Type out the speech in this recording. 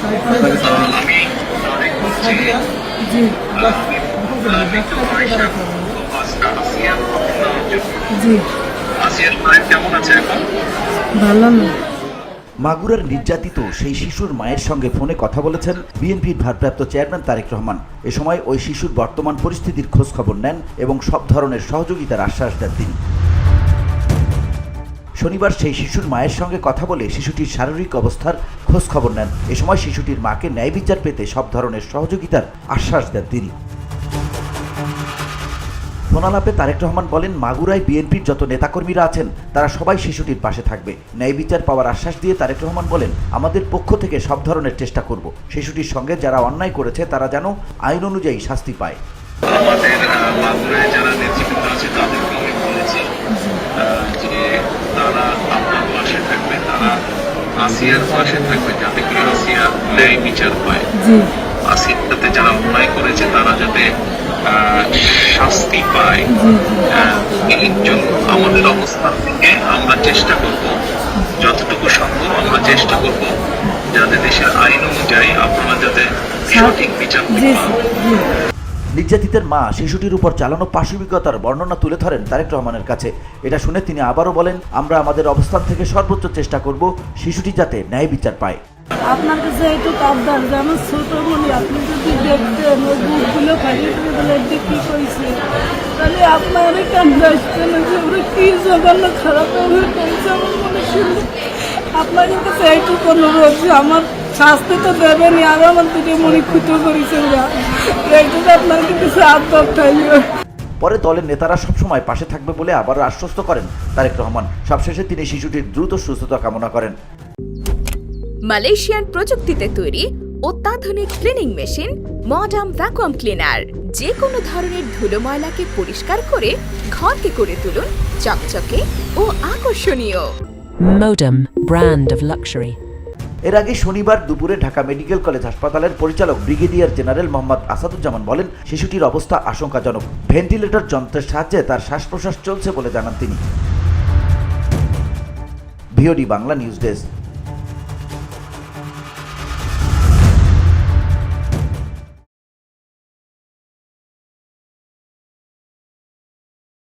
আমি জি জি আসিয়ার মায়ের কেমন আছে এখন? ভালো না। মাগুরার নির্যাতিত সেই শিশুর মায়ের সঙ্গে ফোনে কথা বলেছেন বিএনপির ভারপ্রাপ্ত চেয়ারম্যান তারেক রহমান। এ সময় ওই শিশুর বর্তমান পরিস্থিতির খোঁজ খবর নেন এবং সব ধরনের সহযোগিতার আশ্বাস দেন তিনি। শনিবার সেই শিশুর মায়ের সঙ্গে কথা বলে শিশুটির শারীরিক অবস্থার খোঁজ খবর নেন। এ সময় শিশুটির মাকে ন্যায় বিচার পেতে সব ধরনের সহযোগিতার আশ্বাস দেন তিনি। ফোনালাপে তারেক রহমান বলেন, মাগুরায় বিএনপির যত নেতাকর্মীরা আছেন তারা সবাই শিশুটির পাশে থাকবে। ন্যায় বিচার পাওয়ার আশ্বাস দিয়ে তারেক রহমান বলেন, আমাদের পক্ষ থেকে সব ধরনের চেষ্টা করব। শিশুটির সঙ্গে যারা অন্যায় করেছে তারা যেন আইন অনুযায়ী শাস্তি পায়। আমাদের মাগুরায় যারা নেতৃত্ব আছে তাদেরকে আমি বলেছি যে তারা আপনার পাশে থাকবে, তারা আসিয়ার পাশে থাকবে, যাতে করে আসিয়া ন্যায় বিচার পায়। জি আসিয়ার সাথে যারা অন্যায় করেছে তারা যাতে শাস্তি পায়। এই জন্য আমাদের অবস্থান থেকে আমরা চেষ্টা করব, যতটুকু সম্ভব আমরা চেষ্টা করব যাতে দেশের আইন অনুযায়ী আপনারা যাতে সঠিক বিচার জি পান। জি নির্যাতিতের মা শিশুটির উপর চালানো পাশবিকতার বর্ণনা তুলে ধরেন তারেক রহমানের কাছে। এটা শুনে তিনি আবারও বলেন, আমরা আমাদের অবস্থান থেকে সর্বোচ্চ চেষ্টা করব শিশুটি যাতে ন্যায় বিচার পায়। আপনার কাছে একটু আবদার যে আমার ছোট মনে আপনি যদি দেখতেন ওই বুকগুলো ফাটিয়ে ফেলে কি করেছে, তাহলে আপনার কান্দে আসতেন যে ওরা কি জঘন্য খারাপ করেছে আমার মনে শুনলে। আপনার কাছে একটু অনুরোধ যে আমার শাস্তি তো দেবেনি, আর আমার দুটো মনে ক্ষুতো করেছে ওরা, একটু আপনার কাছে আবদার থাকবে। পরে দলের নেতারা সবসময় পাশে থাকবে বলে আবারও আশ্বস্ত করেন তারেক রহমান। সবশেষে তিনি শিশুটির দ্রুত সুস্থতা কামনা করেন। মালয়েশিয়ান প্রযুক্তিতে তৈরি অত্যাধুনিক cleaning machine modern vacuum cleaner যে কোনো ধরনের ধুলো ময়লাকে পরিষ্কার করে ঘরকে করে তুলুন চকচকে ও আকর্ষণীয়। Modem, brand of luxury. এর আগে শনিবার দুপুরে ঢাকা মেডিকেল কলেজ হাসপাতালের পরিচালক ব্রিগেডিয়ার জেনারেল মোহাম্মদ আসাদুজ্জামান বলেন, শিশুটির অবস্থা আশঙ্কাজনক। ভেন্টিলেটর যন্ত্রের সাহায্যে তার শ্বাস প্রশ্বাস চলছে বলে জানান তিনি। VOD Bangla news desk.